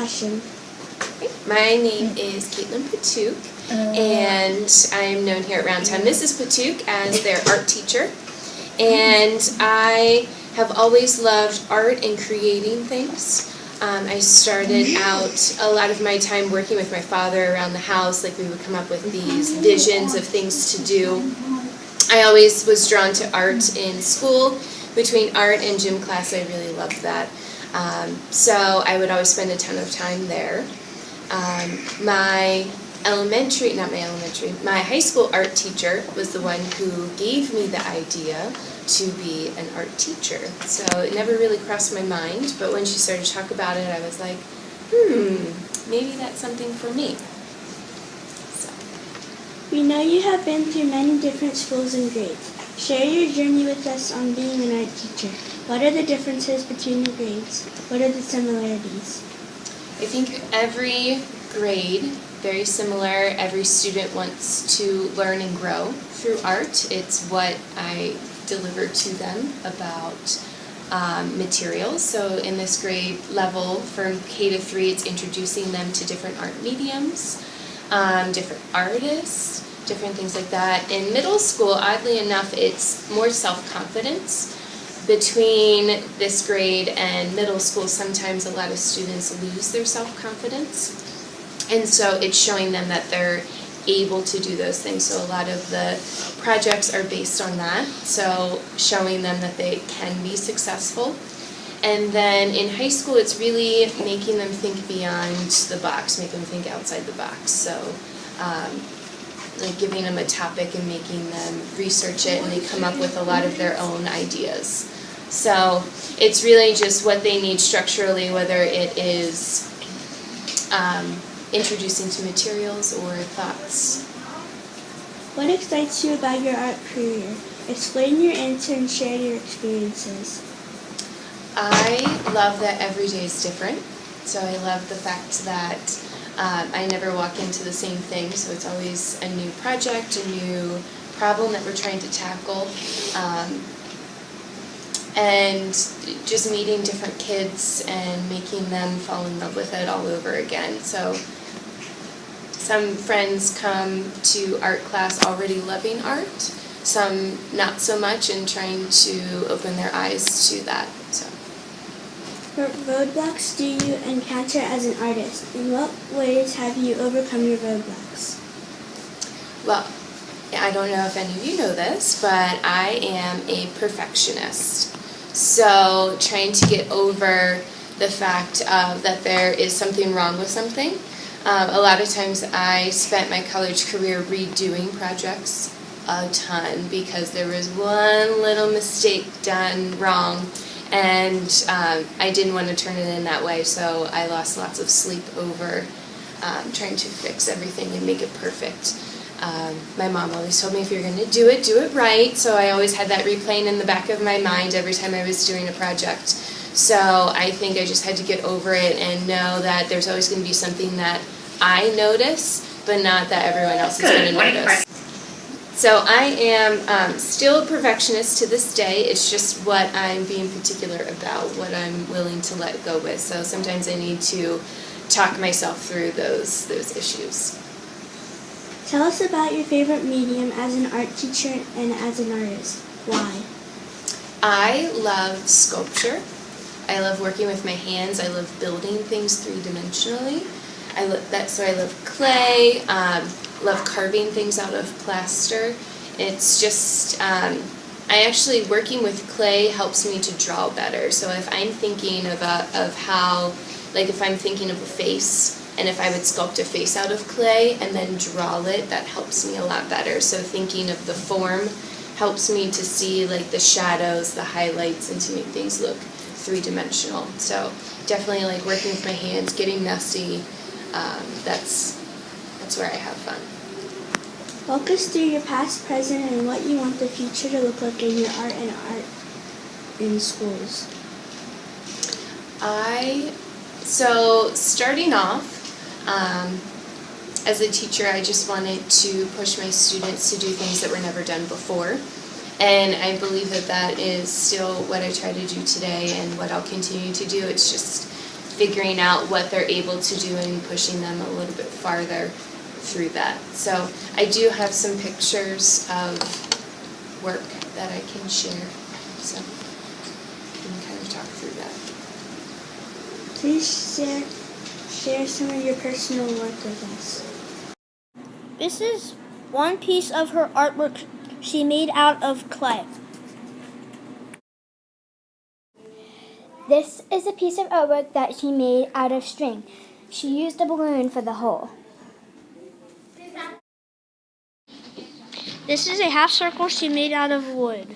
passion? My name is Pituch, and I'm known here at Round Town. Mrs. Pituch as their art teacher, and I have always loved art and creating things. I started out a lot of my time working with my father around the house. Like, we would come up with these visions of things to do. I always was drawn to art in school. Between art and gym class, I really loved that. So I would always spend a ton of time there. My high school art teacher was the one who gave me the idea to be an art teacher. So it never really crossed my mind, but when she started to talk about it, I was like, maybe that's something for me. So. We know you have been through many different schools and grades. Share your journey with us on being an art teacher. What are the differences between the grades? What are the similarities? I think every grade, very similar. Every student wants to learn and grow through art. It's what I deliver to them about materials. So in this grade level, from K to 3, it's introducing them to different art mediums, different artists, different things like that. In middle school, oddly enough, it's more self-confidence. Between this grade and middle school, sometimes a lot of students lose their self-confidence. And so it's showing them that they're able to do those things. So a lot of the projects are based on that. So showing them that they can be successful. And then in high school, it's really making them think beyond the box, making them think outside the box. So like giving them a topic and making them research it, and they come up with a lot of their own ideas. So it's really just what they need structurally, whether it is introducing to materials or thoughts. What excites you about your art career? Explain your answer and share your experiences. I love that every day is different. So I love the fact that I never walk into the same thing, so it's always a new project, a new problem that we're trying to tackle. And just meeting different kids and making them fall in love with it all over again. So some friends come to art class already loving art, some not so much, and trying to open their eyes to that. So. What roadblocks do you encounter as an artist? In what ways have you overcome your roadblocks? Well, I don't know if any of you know this, but I am a perfectionist. So trying to get over the fact that there is something wrong with something. A lot of times I spent my college career redoing projects a ton because there was one little mistake done wrong, and I didn't want to turn it in that way, so I lost lots of sleep over trying to fix everything and make it perfect. My mom always told me, if you're going to do it right, so I always had that replaying in the back of my mind every time I was doing a project. So I think I just had to get over it and know that there's always going to be something that I notice, but not that everyone else is going to notice. So I am still a perfectionist to this day. It's just what I'm being particular about, what I'm willing to let go with. So sometimes I need to talk myself through those issues. Tell us about your favorite medium as an art teacher and as an artist. Why? I love sculpture. I love working with my hands. I love building things three-dimensionally. So I love clay. Love carving things out of plaster. It's just, working with clay helps me to draw better. So if I'm thinking of how, like if I'm thinking of a face, and if I would sculpt a face out of clay and then draw it, that helps me a lot better. So thinking of the form helps me to see like the shadows, the highlights, and to make things look three-dimensional. So definitely like working with my hands, getting messy. That's where I have fun. Walk us through your past, present, and what you want the future to look like in your art and art in schools. So starting off, as a teacher, I just wanted to push my students to do things that were never done before. And I believe that that is still what I try to do today and what I'll continue to do. It's just figuring out what they're able to do and pushing them a little bit farther through that. So I do have some pictures of work that I can share, so we can kind of talk through that. Please share some of your personal work with us. This is one piece of her artwork she made out of clay. This is a piece of artwork that she made out of string. She used a balloon for the hole. This is a half circle she made out of wood.